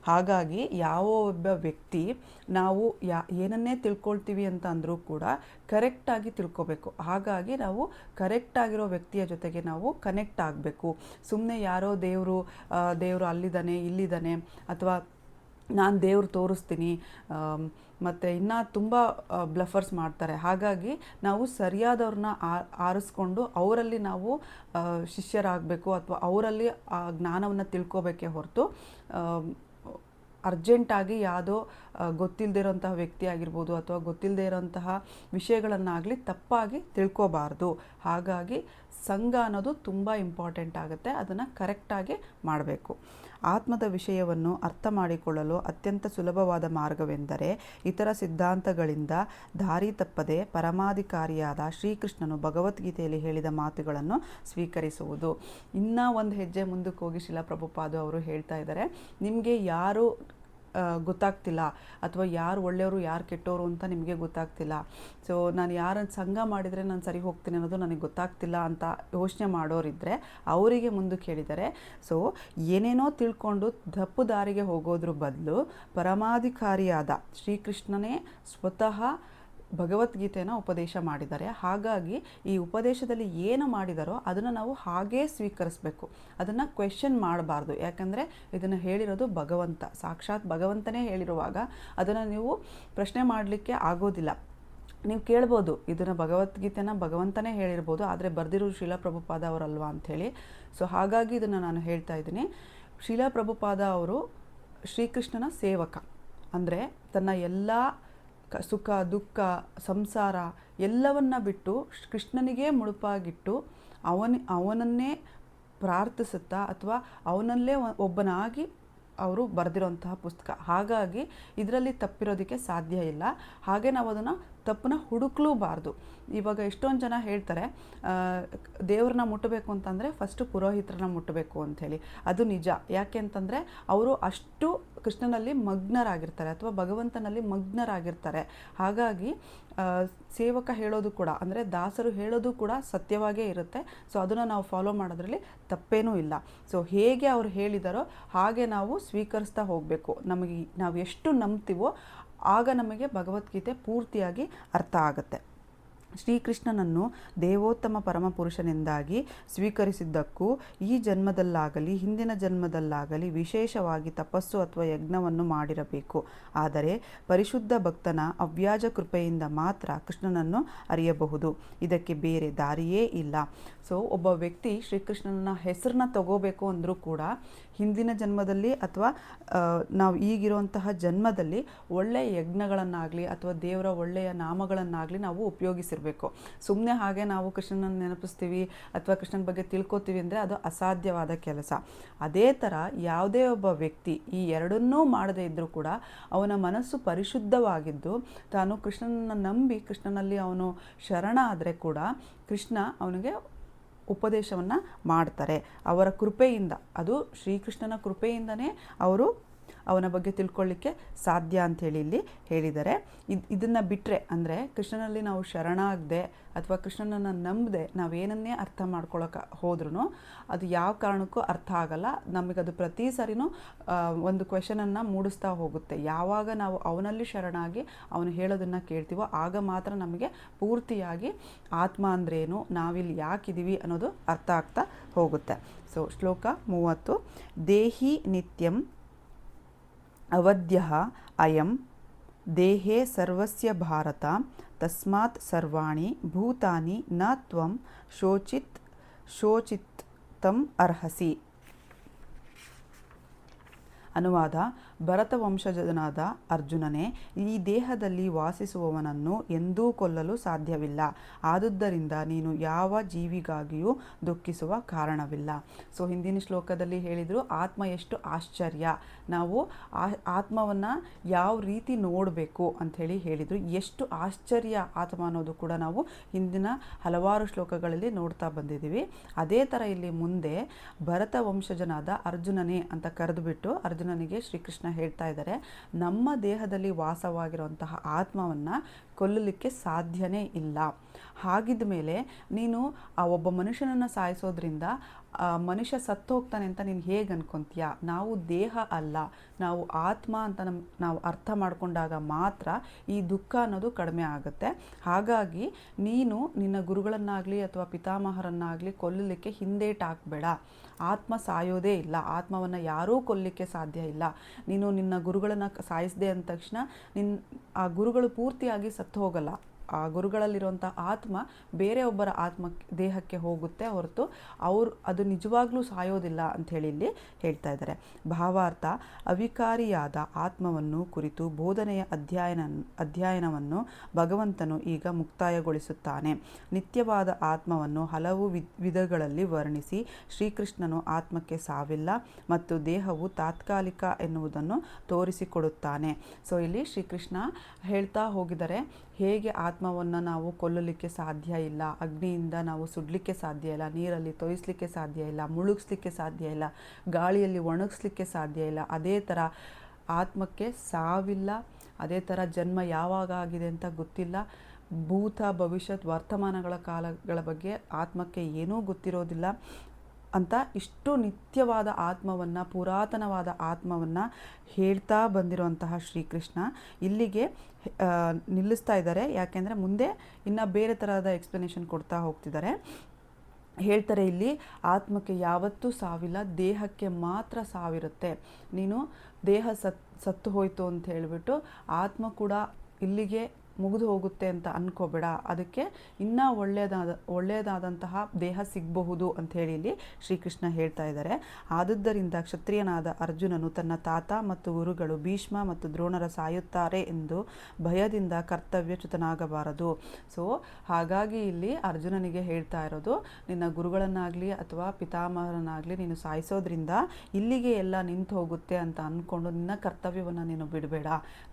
ಹಾಗಾಗಿ ಯಾವ ಒಬ್ಬ ವ್ಯಕ್ತಿ ನಾವು ಏನನ್ನೇ ತಿಳ್ಕೊಳ್ತೀವಿ ಅಂತ ಅಂದರೂ ಕೂಡ ಕರೆಕ್ಟಾಗಿ ತಿಳ್ಕೊಬೇಕು. ಹಾಗಾಗಿ ನಾವು ಕರೆಕ್ಟಾಗಿರೋ ವ್ಯಕ್ತಿಯ ಜೊತೆಗೆ ನಾವು ಕನೆಕ್ಟ್ ಆಗಬೇಕು. ಸುಮ್ಮನೆ ಯಾರೋ ದೇವರು ಅಲ್ಲಿದ್ದಾನೆ ಇಲ್ಲಿದ್ದಾನೆ ಅಥವಾ ನಾನು ದೇವ್ರು ತೋರಿಸ್ತೀನಿ ಮತ್ತು ಇನ್ನೂ ತುಂಬ ಬ್ಲಫರ್ಸ್ ಮಾಡ್ತಾರೆ. ಹಾಗಾಗಿ ನಾವು ಸರಿಯಾದವ್ರನ್ನ ಆರಿಸ್ಕೊಂಡು ಅವರಲ್ಲಿ ನಾವು ಶಿಷ್ಯರಾಗಬೇಕು ಅಥವಾ ಅವರಲ್ಲಿ ಆ ಜ್ಞಾನವನ್ನು ತಿಳ್ಕೊಬೇಕೇ ಹೊರತು ಅರ್ಜೆಂಟಾಗಿ ಯಾವುದೋ ಗೊತ್ತಿಲ್ಲದೆ ಇರೋಂತಹ ವ್ಯಕ್ತಿ ಆಗಿರ್ಬೋದು ಅಥವಾ ಗೊತ್ತಿಲ್ಲದೆ ಇರೋಂತಹ ವಿಷಯಗಳನ್ನಾಗಲಿ ತಪ್ಪಾಗಿ ತಿಳ್ಕೊಬಾರ್ದು. ಹಾಗಾಗಿ ಸಂಘ ಅನ್ನೋದು ತುಂಬ ಇಂಪಾರ್ಟೆಂಟ್ ಆಗುತ್ತೆ. ಅದನ್ನು ಕರೆಕ್ಟಾಗಿ ಮಾಡಬೇಕು. ಆತ್ಮದ ವಿಷಯವನ್ನು ಅರ್ಥ ಮಾಡಿಕೊಳ್ಳಲು ಅತ್ಯಂತ ಸುಲಭವಾದ ಮಾರ್ಗವೆಂದರೆ ಇತರ ಸಿದ್ಧಾಂತಗಳಿಂದ ದಾರಿ ತಪ್ಪದೆ ಪರಮಾಧಿಕಾರಿಯಾದ ಶ್ರೀಕೃಷ್ಣನು ಭಗವದ್ಗೀತೆಯಲ್ಲಿ ಹೇಳಿದ ಮಾತುಗಳನ್ನು ಸ್ವೀಕರಿಸುವುದು. ಇನ್ನೂ ಒಂದು ಹೆಜ್ಜೆ ಮುಂದಕ್ಕೆ ಹೋಗಿ ಶ್ರೀಲ ಪ್ರಭುಪಾದ ಅವರು ಹೇಳ್ತಾ ಇದ್ದಾರೆ, ನಿಮಗೆ ಯಾರು ಗೊತ್ತಾಗ್ತಿಲ್ಲ ಅಥವಾ ಯಾರು ಒಳ್ಳೆಯವರು ಯಾರು ಕೆಟ್ಟವರು ಅಂತ ನಿಮಗೆ ಗೊತ್ತಾಗ್ತಿಲ್ಲ, ಸೊ ನಾನು ಯಾರನ್ನು ಸಂಘ ಮಾಡಿದರೆ ನಾನು ಸರಿ ಹೋಗ್ತೀನಿ ಅನ್ನೋದು ನನಗೆ ಗೊತ್ತಾಗ್ತಿಲ್ಲ ಅಂತ ಯೋಚನೆ ಮಾಡೋರಿದ್ದರೆ ಅವರಿಗೆ ಮುಂದಕ್ಕೆ ಹೇಳಿದ್ದಾರೆ. ಸೊ ಏನೇನೋ ತಿಳ್ಕೊಂಡು ತಪ್ಪು ದಾರಿಗೆ ಹೋಗೋದ್ರ ಬದಲು ಪರಮಾಧಿಕಾರಿಯಾದ ಶ್ರೀಕೃಷ್ಣನೇ ಸ್ವತಃ ಭಗವದ್ಗೀತೆಯನ್ನು ಉಪದೇಶ ಮಾಡಿದ್ದಾರೆ. ಹಾಗಾಗಿ ಈ ಉಪದೇಶದಲ್ಲಿ ಏನು ಮಾಡಿದಾರೋ ಅದನ್ನು ನಾವು ಹಾಗೇ ಸ್ವೀಕರಿಸಬೇಕು. ಅದನ್ನು ಕ್ವೆಶ್ಚನ್ ಮಾಡಬಾರ್ದು. ಯಾಕಂದರೆ ಇದನ್ನು ಹೇಳಿರೋದು ಭಗವಂತ, ಸಾಕ್ಷಾತ್ ಭಗವಂತನೇ ಹೇಳಿರುವಾಗ ಅದನ್ನು ನೀವು ಪ್ರಶ್ನೆ ಮಾಡಲಿಕ್ಕೆ ಆಗೋದಿಲ್ಲ. ನೀವು ಕೇಳ್ಬೋದು, ಇದನ್ನು ಭಗವದ್ಗೀತೆನ ಭಗವಂತನೇ ಹೇಳಿರ್ಬೋದು, ಆದರೆ ಬರೆದಿರೋ ಶ್ರೀಲ ಪ್ರಭುಪಾದ ಅವರಲ್ವಾ ಅಂಥೇಳಿ. ಸೊ ಹಾಗಾಗಿ ಇದನ್ನು ನಾನು ಹೇಳ್ತಾ ಇದ್ದೀನಿ. ಶ್ರೀಲ ಪ್ರಭುಪಾದ ಅವರು ಶ್ರೀಕೃಷ್ಣನ ಸೇವಕ. ಅಂದರೆ ತನ್ನ ಎಲ್ಲ ಸುಖ ದುಃಖ ಸಂಸಾರ ಎಲ್ಲವನ್ನ ಬಿಟ್ಟು ಕೃಷ್ಣನಿಗೆ ಮುಡುಪಾಗಿಟ್ಟು ಅವನನ್ನೇ ಪ್ರಾರ್ಥಿಸುತ್ತಾ ಅಥವಾ ಅವನಲ್ಲೇ ಒಬ್ಬನಾಗಿ ಅವರು ಬರೆದಿರೋಂತಹ ಪುಸ್ತಕ. ಹಾಗಾಗಿ ಇದರಲ್ಲಿ ತಪ್ಪಿರೋದಕ್ಕೆ ಸಾಧ್ಯ ಇಲ್ಲ. ಹಾಗೆ ನಾವು ಅದನ್ನು ತಪ್ಪನ್ನ ಹುಡುಕ್ಲೂಬಾರ್ದು. ಇವಾಗ ಎಷ್ಟೊಂದು ಜನ ಹೇಳ್ತಾರೆ ದೇವ್ರನ್ನ ಮುಟ್ಟಬೇಕು ಅಂತಂದರೆ ಫಸ್ಟು ಪುರೋಹಿತರನ್ನ ಮುಟ್ಟಬೇಕು ಅಂಥೇಳಿ. ಅದು ನಿಜ. ಯಾಕೆ ಅಂತಂದರೆ ಅವರು ಅಷ್ಟು ಕೃಷ್ಣನಲ್ಲಿ ಮಗ್ನರಾಗಿರ್ತಾರೆ ಅಥವಾ ಭಗವಂತನಲ್ಲಿ ಮಗ್ನರಾಗಿರ್ತಾರೆ. ಹಾಗಾಗಿ ಸೇವಕ ಹೇಳೋದು ಕೂಡ ಅಂದರೆ ದಾಸರು ಹೇಳೋದು ಕೂಡ ಸತ್ಯವಾಗೇ ಇರುತ್ತೆ. ಸೊ ಅದನ್ನು ನಾವು ಫಾಲೋ ಮಾಡೋದ್ರಲ್ಲಿ ತಪ್ಪೇನೂ ಇಲ್ಲ. ಸೊ ಹೇಗೆ ಅವ್ರು ಹೇಳಿದಾರೋ ಹಾಗೆ ನಾವು ಸ್ವೀಕರಿಸ್ತಾ ಹೋಗಬೇಕು. ನಾವು ಎಷ್ಟು ನಂಬ್ತೀವೋ ಆಗ ನಮಗೆ ಭಗವದ್ಗೀತೆ ಪೂರ್ತಿಯಾಗಿ ಅರ್ಥ ಆಗುತ್ತೆ. ಶ್ರೀಕೃಷ್ಣನನ್ನು ದೇವೋತ್ತಮ ಪರಮಪುರುಷನೆಂದಾಗಿ ಸ್ವೀಕರಿಸಿದ್ದಕ್ಕೂ ಈ ಜನ್ಮದಲ್ಲಾಗಲಿ ಹಿಂದಿನ ಜನ್ಮದಲ್ಲಾಗಲಿ ವಿಶೇಷವಾಗಿ ತಪಸ್ಸು ಅಥವಾ ಯಜ್ಞವನ್ನು ಮಾಡಿರಬೇಕು. ಆದರೆ ಪರಿಶುದ್ಧ ಭಕ್ತನ ಅವ್ಯಾಜ ಕೃಪೆಯಿಂದ ಮಾತ್ರ ಕೃಷ್ಣನನ್ನು ಅರಿಯಬಹುದು. ಇದಕ್ಕೆ ಬೇರೆ ದಾರಿಯೇ ಇಲ್ಲ. ಸೊ ಒಬ್ಬ ವ್ಯಕ್ತಿ ಶ್ರೀಕೃಷ್ಣನ ಹೆಸರನ್ನ ತಗೋಬೇಕು ಅಂದರೂ ಕೂಡ ಹಿಂದಿನ ಜನ್ಮದಲ್ಲಿ ಅಥವಾ ನಾವು ಈಗಿರುವಂತಹ ಜನ್ಮದಲ್ಲಿ ಒಳ್ಳೆಯ ಯಜ್ಞಗಳನ್ನಾಗಲಿ ಅಥವಾ ದೇವರ ಒಳ್ಳೆಯ ನಾಮಗಳನ್ನಾಗಲಿ ನಾವು ಉಪಯೋಗಿಸಿರಬೇಕು. ಸುಮ್ಮನೆ ಹಾಗೆ ನಾವು ಕೃಷ್ಣನ ನೆನಪಿಸ್ತೀವಿ ಅಥವಾ ಕೃಷ್ಣನ ಬಗ್ಗೆ ತಿಳ್ಕೊತೀವಿ ಅಂದರೆ ಅದು ಅಸಾಧ್ಯವಾದ ಕೆಲಸ. ಅದೇ ಥರ ಯಾವುದೇ ಒಬ್ಬ ವ್ಯಕ್ತಿ ಈ ಎರಡನ್ನೂ ಮಾಡದೇ ಇದ್ದರೂ ಕೂಡ ಅವನ ಮನಸ್ಸು ಪರಿಶುದ್ಧವಾಗಿದ್ದು ತಾನು ಕೃಷ್ಣನನ್ನು ನಂಬಿ ಕೃಷ್ಣನಲ್ಲಿ ಅವನು ಶರಣ ಆದರೆ ಕೂಡ ಕೃಷ್ಣ ಅವನಿಗೆ ಉಪದೇಶವನ್ನು ಮಾಡ್ತಾರೆ. ಅವರ ಕೃಪೆಯಿಂದ, ಅದು ಶ್ರೀಕೃಷ್ಣನ ಕೃಪೆಯಿಂದನೇ ಅವರು ಅವನ ಬಗ್ಗೆ ತಿಳ್ಕೊಳ್ಳಿಕ್ಕೆ ಸಾಧ್ಯ ಅಂಥೇಳಿ ಇಲ್ಲಿ ಹೇಳಿದ್ದಾರೆ. ಇದನ್ನು ಬಿಟ್ಟರೆ ಅಂದರೆ ಕೃಷ್ಣನಲ್ಲಿ ನಾವು ಶರಣಾಗದೆ ಅಥವಾ ಕೃಷ್ಣನನ್ನು ನಂಬದೆ ನಾವೇನನ್ನೇ ಅರ್ಥ ಮಾಡ್ಕೊಳ್ಳೋಕೆ ಹೋದ್ರೂ ಅದು ಯಾವ ಕಾರಣಕ್ಕೂ ಅರ್ಥ ಆಗಲ್ಲ. ನಮಗದು ಪ್ರತಿ ಸರಿನೂ ಒಂದು ಕ್ವೆಶನನ್ನು ಮೂಡಿಸ್ತಾ ಹೋಗುತ್ತೆ. ಯಾವಾಗ ನಾವು ಅವನಲ್ಲಿ ಶರಣಾಗಿ ಅವನು ಹೇಳೋದನ್ನು ಕೇಳ್ತೀವೋ ಆಗ ಮಾತ್ರ ನಮಗೆ ಪೂರ್ತಿಯಾಗಿ ಆತ್ಮ ಅಂದ್ರೇನು, ನಾವಿಲ್ಲಿ ಯಾಕಿದ್ದೀವಿ ಅನ್ನೋದು ಅರ್ಥ ಆಗ್ತಾ ಹೋಗುತ್ತೆ. ಸೊ ಶ್ಲೋಕ 30. ದೇಹಿ ನಿತ್ಯಂ ಅವಧ್ಯಃ ಅಯಂ ದೇಹೇ ಸರ್ವಸ್ಯ ಭಾರತ ತಸ್ಮಾತ್ ಸರ್ವಾಣಿ ಭೂತಾನಿ ನ ತ್ವಂ ಶೋಚಿತ್ತಂ ಅರ್ಹಸಿ. ಅನುವಾದ: ಭರತ ವಂಶಜನಾದ ಅರ್ಜುನನೇ, ಈ ದೇಹದಲ್ಲಿ ವಾಸಿಸುವವನನ್ನು ಎಂದೂ ಕೊಲ್ಲಲು ಸಾಧ್ಯವಿಲ್ಲ. ಆದುದರಿಂದ ನೀನು ಯಾವ ಜೀವಿಗಾಗಿಯೂ ದುಃಖಿಸುವ ಕಾರಣವಿಲ್ಲ. ಸೊ ಹಿಂದಿನ ಶ್ಲೋಕದಲ್ಲಿ ಹೇಳಿದರು ಆತ್ಮ ಎಷ್ಟು ಆಶ್ಚರ್ಯ, ನಾವು ಆತ್ಮವನ್ನು ಯಾವ ರೀತಿ ನೋಡಬೇಕು ಅಂಥೇಳಿ ಹೇಳಿದರು. ಎಷ್ಟು ಆಶ್ಚರ್ಯ ಆತ್ಮ ಅನ್ನೋದು ಕೂಡ ನಾವು ಹಿಂದಿನ ಹಲವಾರು ಶ್ಲೋಕಗಳಲ್ಲಿ ನೋಡ್ತಾ ಬಂದಿದ್ದೀವಿ. ಅದೇ ಥರ ಇಲ್ಲಿ ಮುಂದೆ ಭರತ ವಂಶಜನಾದ ಅರ್ಜುನನೇ ಅಂತ ಕರೆದುಬಿಟ್ಟು ಅರ್ಜುನನಿಗೆ ಶ್ರೀಕೃಷ್ಣ ಹೇಳ್ತಾ ಇದ್ದಾರೆ, ನಮ್ಮ ದೇಹದಲ್ಲಿ ವಾಸವಾಗಿರುವಂತಹ ಆತ್ಮವನ್ನು ಕೊಲ್ಲಲಿಕ್ಕೆ ಸಾಧ್ಯನೇ ಇಲ್ಲ. ಹಾಗಿದ್ದ ಮೇಲೆ ನೀನು ಆ ಒಬ್ಬ ಮನುಷ್ಯನನ್ನು ಸಾಯಿಸೋದ್ರಿಂದ ಮನುಷ್ಯ ಸತ್ತು ಹೋಗ್ತಾನೆ ಅಂತ ನೀನು ಹೇಗೆ ಅನ್ಕೊತೀಯ? ನಾವು ದೇಹ ಅಲ್ಲ, ನಾವು ಆತ್ಮ ಅಂತ ನಾವು ಅರ್ಥ ಮಾಡಿಕೊಂಡಾಗ ಮಾತ್ರ ಈ ದುಃಖ ಅನ್ನೋದು ಕಡಿಮೆ ಆಗುತ್ತೆ. ಹಾಗಾಗಿ ನೀನು ನಿನ್ನ ಗುರುಗಳನ್ನಾಗಲಿ ಅಥವಾ ಪಿತಾಮಹರನ್ನಾಗಲಿ ಕೊಲ್ಲಲಿಕ್ಕೆ ಹಿಂದೇಟಾಕಬೇಡ. ಆತ್ಮ ಸಾಯೋದೇ ಇಲ್ಲ, ಆತ್ಮವನ್ನು ಯಾರೂ ಕೊಲ್ಲಲಿಕ್ಕೆ ಸಾಧ್ಯ ಇಲ್ಲ. ನೀನು ನಿನ್ನ ಗುರುಗಳನ್ನು ಸಾಯಿಸದೆ ಅಂದ ತಕ್ಷಣ ಆ ಗುರುಗಳು ಪೂರ್ತಿಯಾಗಿ ಸತ್ತು ಹೋಗಲ್ಲ. ಆ ಗುರುಗಳಲ್ಲಿರುವಂಥ ಆತ್ಮ ಬೇರೆ ಒಬ್ಬರ ದೇಹಕ್ಕೆ ಹೋಗುತ್ತೆ ಹೊರತು ಅದು ನಿಜವಾಗ್ಲೂ ಸಾಯೋದಿಲ್ಲ ಅಂಥೇಳಿ ಇಲ್ಲಿ ಹೇಳ್ತಾ ಇದ್ದಾರೆ. ಭಾವಾರ್ಥ: ಅವಿಕಾರಿಯಾದ ಆತ್ಮವನ್ನು ಕುರಿತು ಬೋಧನೆಯ ಅಧ್ಯಯನವನ್ನು ಭಗವಂತನು ಈಗ ಮುಕ್ತಾಯಗೊಳಿಸುತ್ತಾನೆ. ನಿತ್ಯವಾದ ಆತ್ಮವನ್ನು ಹಲವು ವಿಧಗಳಲ್ಲಿ ವರ್ಣಿಸಿ ಶ್ರೀಕೃಷ್ಣನು ಆತ್ಮಕ್ಕೆ ಸಾವಿಲ್ಲ ಮತ್ತು ದೇಹವು ತಾತ್ಕಾಲಿಕ ಎನ್ನುವುದನ್ನು ತೋರಿಸಿಕೊಡುತ್ತಾನೆ. ಸೊ ಇಲ್ಲಿ ಶ್ರೀಕೃಷ್ಣ ಹೇಳ್ತಾ ಹೋಗಿದ್ದಾರೆ ಹೇಗೆ ಆತ್ಮವನ್ನು ನಾವು ಕೊಲ್ಲಲಿಕ್ಕೆ ಸಾಧ್ಯ ಇಲ್ಲ, ಅಗ್ನಿಯಿಂದ ನಾವು ಸುಡಲಿಕ್ಕೆ ಸಾಧ್ಯ ಇಲ್ಲ, ನೀರಲ್ಲಿ ತೊಯಿಸ್ಲಿಕ್ಕೆ ಸಾಧ್ಯ ಇಲ್ಲ, ಮುಳುಗಿಸ್ಲಿಕ್ಕೆ ಸಾಧ್ಯ ಇಲ್ಲ, ಗಾಳಿಯಲ್ಲಿ ಒಣಗಿಸ್ಲಿಕ್ಕೆ ಸಾಧ್ಯ ಇಲ್ಲ. ಅದೇ ಥರ ಆತ್ಮಕ್ಕೆ ಸಾವಿಲ್ಲ. ಅದೇ ಥರ ಜನ್ಮ ಯಾವಾಗ ಆಗಿದೆ ಅಂತ ಗೊತ್ತಿಲ್ಲ. ಭೂತ ಭವಿಷ್ಯತ್ ವರ್ತಮಾನಗಳ ಕಾಲಗಳ ಬಗ್ಗೆ ಆತ್ಮಕ್ಕೆ ಏನೂ ಗೊತ್ತಿರೋದಿಲ್ಲ ಅಂತ ಇಷ್ಟು ನಿತ್ಯವಾದ ಆತ್ಮವನ್ನು, ಪುರಾತನವಾದ ಆತ್ಮವನ್ನು ಹೇಳ್ತಾ ಬಂದಿರುವಂತಹ ಶ್ರೀಕೃಷ್ಣ ಇಲ್ಲಿಗೆ ನಿಲ್ಲಿಸ್ತಾ ಇದ್ದಾರೆ. ಯಾಕೆಂದರೆ ಮುಂದೆ ಇನ್ನು ಬೇರೆ ಥರದ ಎಕ್ಸ್ಪ್ಲನೇಷನ್ ಕೊಡ್ತಾ ಹೋಗ್ತಿದ್ದಾರೆ. ಹೇಳ್ತಾರೆ ಇಲ್ಲಿ ಆತ್ಮಕ್ಕೆ ಯಾವತ್ತೂ ಸಾವಿಲ್ಲ, ದೇಹಕ್ಕೆ ಮಾತ್ರ ಸಾವಿರುತ್ತೆ. ನೀನು ದೇಹ ಸತ್ತು ಹೋಯಿತು ಅಂತ ಹೇಳಿಬಿಟ್ಟು ಆತ್ಮ ಕೂಡ ಇಲ್ಲಿಗೆ ಮುಗಿದು ಹೋಗುತ್ತೆ ಅಂತ ಅನ್ಕೋಬೇಡ. ಅದಕ್ಕೆ ಇನ್ನೂ ಒಳ್ಳೆಯದಾದಂತಹ ದೇಹ ಸಿಗಬಹುದು ಅಂಥೇಳಿ ಇಲ್ಲಿ ಶ್ರೀಕೃಷ್ಣ ಹೇಳ್ತಾ ಇದ್ದಾರೆ. ಆದುದರಿಂದ ಕ್ಷತ್ರಿಯನಾದ ಅರ್ಜುನನು ತನ್ನ ತಾತ ಮತ್ತು ಗುರುಗಳು ಭೀಷ್ಮ ಮತ್ತು ದ್ರೋಣರ ಸಾಯುತ್ತಾರೆ ಎಂದು ಭಯದಿಂದ ಕರ್ತವ್ಯಚ್ಯುತನಾಗಬಾರದು. ಸೊ ಹಾಗಾಗಿ ಇಲ್ಲಿ ಅರ್ಜುನನಿಗೆ ಹೇಳ್ತಾ ಇರೋದು, ನಿನ್ನ ಗುರುಗಳನ್ನಾಗಲಿ ಅಥವಾ ಪಿತಾಮಹರನ್ನಾಗಲಿ ನೀನು ಸಾಯಿಸೋದ್ರಿಂದ ಇಲ್ಲಿಗೆ ಎಲ್ಲ ನಿಂತು ಹೋಗುತ್ತೆ ಅಂತ ಅಂದ್ಕೊಂಡು ನಿನ್ನ ಕರ್ತವ್ಯವನ್ನು ನೀನು ಬಿಡಬೇಡ.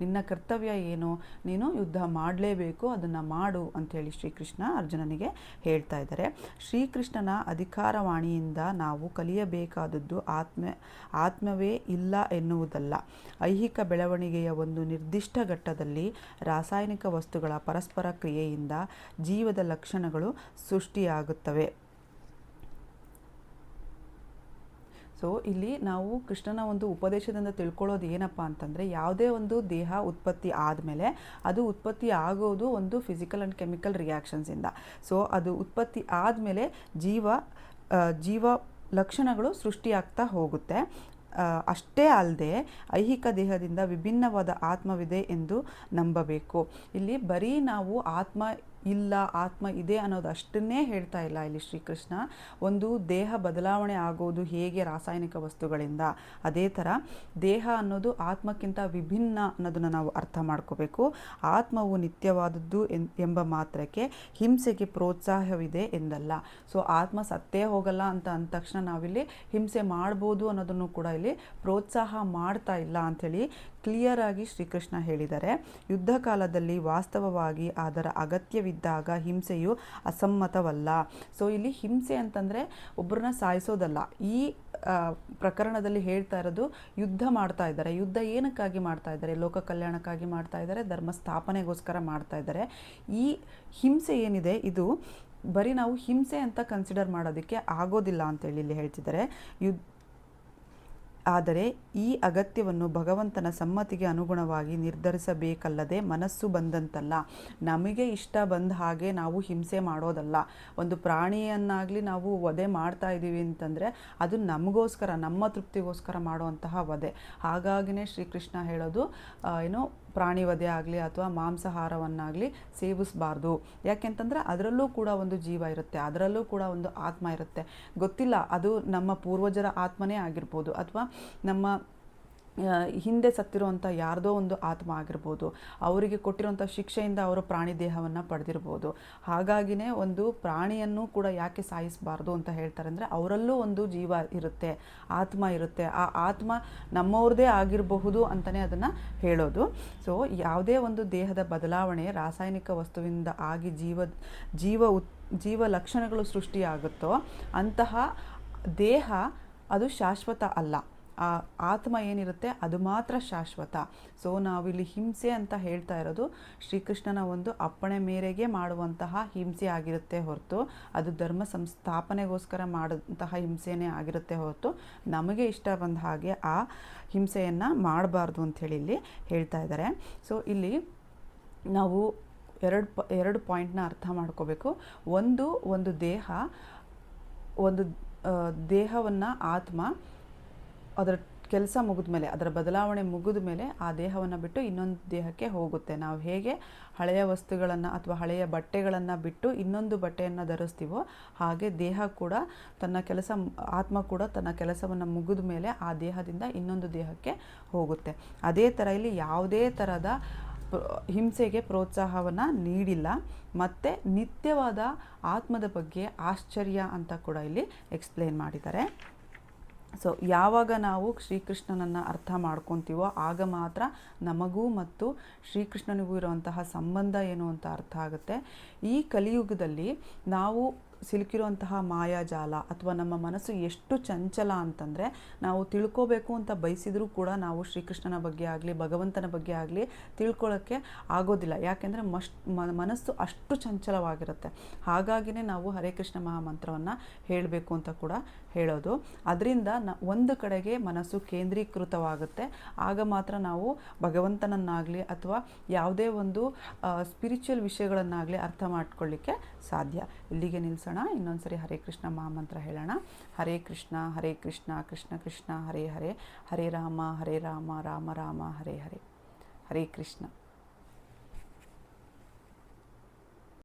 ನಿನ್ನ ಕರ್ತವ್ಯ ಏನು? ನೀನು ಯುದ್ಧ ಮಾಡಲೇಬೇಕು, ಅದನ್ನು ಮಾಡು ಅಂಥೇಳಿ ಶ್ರೀಕೃಷ್ಣ ಅರ್ಜುನನಿಗೆ ಹೇಳ್ತಾ ಇದ್ದಾರೆ. ಶ್ರೀಕೃಷ್ಣನ ಅಧಿಕಾರವಾಣಿಯಿಂದ ನಾವು ಕಲಿಯಬೇಕಾದದ್ದು ಆತ್ಮವೇ ಇಲ್ಲ ಎನ್ನುವುದಲ್ಲ. ಐಹಿಕ ಬೆಳವಣಿಗೆಯ ಒಂದು ನಿರ್ದಿಷ್ಟ ಘಟ್ಟದಲ್ಲಿ ರಾಸಾಯನಿಕ ವಸ್ತುಗಳ ಪರಸ್ಪರ ಕ್ರಿಯೆಯಿಂದ ಜೀವದ ಲಕ್ಷಣಗಳು ಸೃಷ್ಟಿಯಾಗುತ್ತವೆ. ಸೊ ಇಲ್ಲಿ ನಾವು ಕೃಷ್ಣನ ಒಂದು ಉಪದೇಶದಿಂದ ತಿಳ್ಕೊಳ್ಳೋದು ಏನಪ್ಪ ಅಂತಂದರೆ, ಯಾವುದೇ ಒಂದು ದೇಹ ಉತ್ಪತ್ತಿ ಆದಮೇಲೆ ಅದು ಉತ್ಪತ್ತಿ ಆಗೋದು ಒಂದು ಫಿಸಿಕಲ್ ಆ್ಯಂಡ್ ಕೆಮಿಕಲ್ ರಿಯಾಕ್ಷನ್ಸಿಂದ. ಸೊ ಅದು ಉತ್ಪತ್ತಿ ಆದಮೇಲೆ ಜೀವ ಲಕ್ಷಣಗಳು ಸೃಷ್ಟಿಯಾಗ್ತಾ ಹೋಗುತ್ತೆ. ಅಷ್ಟೇ ಅಲ್ಲದೆ ಐಹಿಕ ದೇಹದಿಂದ ವಿಭಿನ್ನವಾದ ಆತ್ಮವಿದೆ ಎಂದು ನಂಬಬೇಕು. ಇಲ್ಲಿ ಬರೀ ನಾವು ಆತ್ಮ ಇಲ್ಲ, ಆತ್ಮ ಇದೆ ಅನ್ನೋದು ಅಷ್ಟನ್ನೇ ಹೇಳ್ತಾ ಇಲ್ಲ ಇಲ್ಲಿ ಶ್ರೀಕೃಷ್ಣ. ಒಂದು ದೇಹ ಬದಲಾವಣೆ ಆಗೋದು ಹೇಗೆ ರಾಸಾಯನಿಕ ವಸ್ತುಗಳಿಂದ, ಅದೇ ಥರ ದೇಹ ಅನ್ನೋದು ಆತ್ಮಕ್ಕಿಂತ ವಿಭಿನ್ನ ಅನ್ನೋದನ್ನು ನಾವು ಅರ್ಥ ಮಾಡ್ಕೋಬೇಕು. ಆತ್ಮವು ನಿತ್ಯವಾದದ್ದು ಎಂಬ ಮಾತ್ರಕ್ಕೆ ಹಿಂಸೆಗೆ ಪ್ರೋತ್ಸಾಹವಿದೆ ಎಂದಲ್ಲ. ಸೊ ಆತ್ಮ ಸತ್ತೇ ಹೋಗಲ್ಲ ಅಂತ ಅಂದ ತಕ್ಷಣ ನಾವಿಲ್ಲಿ ಹಿಂಸೆ ಮಾಡ್ಬೋದು ಅನ್ನೋದನ್ನು ಕೂಡ ಇಲ್ಲಿ ಪ್ರೋತ್ಸಾಹ ಮಾಡ್ತಾ ಇಲ್ಲ ಅಂಥೇಳಿ ಕ್ಲಿಯರ್ ಆಗಿ ಶ್ರೀಕೃಷ್ಣ ಹೇಳಿದ್ದಾರೆ. ಯುದ್ಧ ಕಾಲದಲ್ಲಿ ವಾಸ್ತವವಾಗಿ ಅದರ ಅಗತ್ಯವಿದ್ದಾಗ ಹಿಂಸೆಯು ಅಸಮ್ಮತವಲ್ಲ. ಸೊ ಇಲ್ಲಿ ಹಿಂಸೆ ಅಂತಂದರೆ ಒಬ್ಬರನ್ನ ಸಾಯಿಸೋದಲ್ಲ. ಈ ಪ್ರಕರಣದಲ್ಲಿ ಹೇಳ್ತಾ ಇರೋದು ಯುದ್ಧ ಮಾಡ್ತಾ ಇದ್ದಾರೆ. ಯುದ್ಧ ಏನಕ್ಕಾಗಿ ಮಾಡ್ತಾ ಇದ್ದಾರೆ? ಲೋಕ ಕಲ್ಯಾಣಕ್ಕಾಗಿ ಮಾಡ್ತಾ ಇದ್ದಾರೆ, ಧರ್ಮ ಸ್ಥಾಪನೆಗೋಸ್ಕರ ಮಾಡ್ತಾ ಇದ್ದಾರೆ. ಈ ಹಿಂಸೆ ಏನಿದೆ ಇದು ಬರೀ ನಾವು ಹಿಂಸೆ ಅಂತ ಕನ್ಸಿಡರ್ ಮಾಡೋದಕ್ಕೆ ಆಗೋದಿಲ್ಲ ಅಂತೇಳಿ ಇಲ್ಲಿ ಹೇಳ್ತಿದ್ದಾರೆ. ಆದರೆ ಈ ಅಗತ್ಯವನ್ನು ಭಗವಂತನ ಸಮ್ಮತಿಗೆ ಅನುಗುಣವಾಗಿ ನಿರ್ಧರಿಸಬೇಕಲ್ಲದೆ ಮನಸ್ಸು ಬಂದಂತಲ್ಲ. ನಮಗೆ ಇಷ್ಟ ಬಂದ ಹಾಗೆ ನಾವು ಹಿಂಸೆ ಮಾಡೋದಲ್ಲ. ಒಂದು ಪ್ರಾಣಿಯನ್ನಾಗಲಿ ನಾವು ವಧೆ ಮಾಡ್ತಾ ಇದ್ದೀವಿ ಅಂತಂದರೆ ಅದು ನಮಗೋಸ್ಕರ, ನಮ್ಮ ತೃಪ್ತಿಗೋಸ್ಕರ ಮಾಡುವಂತಹ ವಧೆ. ಹಾಗಾಗಿನೇ ಶ್ರೀಕೃಷ್ಣ ಹೇಳೋದು ಪ್ರಾಣಿ ವಧೆ ಆಗಲಿ ಅಥವಾ ಮಾಂಸಾಹಾರವನ್ನಾಗಲಿ ಸೇವಿಸಬಾರ್ದು. ಯಾಕೆಂತಂದರೆ ಅದರಲ್ಲೂ ಕೂಡ ಒಂದು ಜೀವ ಇರುತ್ತೆ, ಅದರಲ್ಲೂ ಕೂಡ ಒಂದು ಆತ್ಮ ಇರುತ್ತೆ. ಗೊತ್ತಿಲ್ಲ, ಅದು ನಮ್ಮ ಪೂರ್ವಜರ ಆತ್ಮನೇ ಆಗಿರ್ಬೋದು ಅಥವಾ ನಮ್ಮ ಹಿಂದೆ ಸತ್ತಿರುವಂಥ ಯಾರ್ದೋ ಒಂದು ಆತ್ಮ ಆಗಿರ್ಬೋದು. ಅವರಿಗೆ ಕೊಟ್ಟಿರುವಂಥ ಶಿಕ್ಷೆಯಿಂದ ಅವರು ಪ್ರಾಣಿ ದೇಹವನ್ನು ಪಡೆದಿರ್ಬೋದು. ಹಾಗಾಗಿನೇ ಒಂದು ಪ್ರಾಣಿಯನ್ನು ಕೂಡ ಯಾಕೆ ಸಾಯಿಸಬಾರ್ದು ಅಂತ ಹೇಳ್ತಾರೆ ಅಂದರೆ ಅವರಲ್ಲೂ ಒಂದು ಜೀವ ಇರುತ್ತೆ, ಆತ್ಮ ಇರುತ್ತೆ. ಆ ಆತ್ಮ ನಮ್ಮವ್ರದ್ದೇ ಆಗಿರಬಹುದು ಅಂತಲೇ ಅದನ್ನು ಹೇಳೋದು. ಸೊ ಯಾವುದೇ ಒಂದು ದೇಹದ ಬದಲಾವಣೆ ರಾಸಾಯನಿಕ ವಸ್ತುವಿಂದ ಆಗಿ ಜೀವ ಲಕ್ಷಣಗಳು ಸೃಷ್ಟಿಯಾಗುತ್ತೋ ಅಂತಹ ದೇಹ ಅದು ಶಾಶ್ವತ ಅಲ್ಲ. ಆ ಆತ್ಮ ಏನಿರುತ್ತೆ ಅದು ಮಾತ್ರ ಶಾಶ್ವತ. ಸೊ ನಾವಿಲ್ಲಿ ಹಿಂಸೆ ಅಂತ ಹೇಳ್ತಾ ಇರೋದು ಶ್ರೀಕೃಷ್ಣನ ಒಂದು ಅಪ್ಪಣೆ ಮೇರೆಗೆ ಮಾಡುವಂತಹ ಹಿಂಸೆ ಆಗಿರುತ್ತೆ ಹೊರತು ಅದು ಧರ್ಮ ಸಂಸ್ಥಾಪನೆಗೋಸ್ಕರ ಮಾಡುವಂತಹ ಹಿಂಸೆನೇ ಆಗಿರುತ್ತೆ ಹೊರತು ನಮಗೆ ಇಷ್ಟ ಬಂದ ಹಾಗೆ ಆ ಹಿಂಸೆಯನ್ನು ಮಾಡಬಾರ್ದು ಅಂಥೇಳಿ ಇಲ್ಲಿ ಹೇಳ್ತಾ ಇದ್ದಾರೆ. ಸೊ ಇಲ್ಲಿ ನಾವು ಎರಡು ಪಾಯಿಂಟ್ನ ಅರ್ಥ ಮಾಡ್ಕೋಬೇಕು. ಒಂದು ದೇಹವನ್ನು ಆತ್ಮ ಅದರ ಕೆಲಸ ಮುಗಿದ ಮೇಲೆ, ಅದರ ಬದಲಾವಣೆ ಮುಗಿದ ಮೇಲೆ ಆ ದೇಹವನ್ನು ಬಿಟ್ಟು ಇನ್ನೊಂದು ದೇಹಕ್ಕೆ ಹೋಗುತ್ತೆ. ನಾವು ಹೇಗೆ ಹಳೆಯ ವಸ್ತುಗಳನ್ನು ಅಥವಾ ಹಳೆಯ ಬಟ್ಟೆಗಳನ್ನು ಬಿಟ್ಟು ಇನ್ನೊಂದು ಬಟ್ಟೆಯನ್ನು ಧರಿಸ್ತೀವೋ ಹಾಗೆ ದೇಹ ಕೂಡ ಆತ್ಮ ಕೂಡ ತನ್ನ ಕೆಲಸವನ್ನು ಮುಗಿದ ಮೇಲೆ ಆ ದೇಹದಿಂದ ಇನ್ನೊಂದು ದೇಹಕ್ಕೆ ಹೋಗುತ್ತೆ. ಅದೇ ಥರ ಇಲ್ಲಿ ಯಾವುದೇ ಥರದ ಹಿಂಸೆಗೆ ಪ್ರೋತ್ಸಾಹವನ್ನು ನೀಡಿಲ್ಲ. ಮತ್ತು ನಿತ್ಯವಾದ ಆತ್ಮದ ಬಗ್ಗೆ ಆಶ್ಚರ್ಯ ಅಂತ ಕೂಡ ಇಲ್ಲಿ ಎಕ್ಸ್ಪ್ಲೇನ್ ಮಾಡಿದ್ದಾರೆ. ಸೊ ಯಾವಾಗ ನಾವು ಶ್ರೀಕೃಷ್ಣನನ್ನು ಅರ್ಥ ಮಾಡ್ಕೊತೀವೋ ಆಗ ಮಾತ್ರ ನಮಗೂ ಮತ್ತು ಶ್ರೀಕೃಷ್ಣನಿಗೂ ಇರುವಂತಹ ಸಂಬಂಧ ಏನು ಅಂತ ಅರ್ಥ ಆಗುತ್ತೆ. ಈ ಕಲಿಯುಗದಲ್ಲಿ ನಾವು ಸಿಲುಕಿರುವಂತಹ ಮಾಯಾಜಾಲ ಅಥವಾ ನಮ್ಮ ಮನಸ್ಸು ಎಷ್ಟು ಚಂಚಲ ಅಂತಂದರೆ ನಾವು ತಿಳ್ಕೋಬೇಕು ಅಂತ ಬಯಸಿದರೂ ಕೂಡ ನಾವು ಶ್ರೀಕೃಷ್ಣನ ಬಗ್ಗೆ ಆಗಲಿ ಭಗವಂತನ ಬಗ್ಗೆ ಆಗಲಿ ತಿಳ್ಕೊಳ್ಳೋಕ್ಕೆ ಆಗೋದಿಲ್ಲ. ಯಾಕೆಂದರೆ ಮನಸ್ಸು ಅಷ್ಟು ಚಂಚಲವಾಗಿರುತ್ತೆ. ಹಾಗಾಗಿನೇ ನಾವು ಹರೇ ಕೃಷ್ಣ ಮಹಾಮಂತ್ರವನ್ನು ಹೇಳಬೇಕು ಅಂತ ಕೂಡ ಹೇಳೋದು. ಅದರಿಂದ ಒಂದು ಕಡೆಗೆ ಮನಸ್ಸು ಕೇಂದ್ರೀಕೃತವಾಗುತ್ತೆ. ಆಗ ಮಾತ್ರ ನಾವು ಭಗವಂತನನ್ನಾಗಲಿ ಅಥವಾ ಯಾವುದೇ ಒಂದು ಸ್ಪಿರಿಚುವಲ್ ವಿಷಯಗಳನ್ನಾಗಲಿ ಅರ್ಥ ಮಾಡ್ಕೊಳ್ಳಿಕ್ಕೆ ಸಾಧ್ಯ. ಇಲ್ಲಿಗೆ ನಿಲ್ಲಿಸೋಣ. ಇನ್ನೊಂದು ಸರಿ ಹರೇ ಕೃಷ್ಣ ಮಹಾಮಂತ್ರ ಹೇಳೋಣ. ಹರೇ ಕೃಷ್ಣ ಕೃಷ್ಣ ಕೃಷ್ಣ ಹರೇ ಹರೇ, ಹರೇ ರಾಮ ರಾಮ ರಾಮ ಹರೇ ಹರೇ. ಹರೇ ಕೃಷ್ಣ.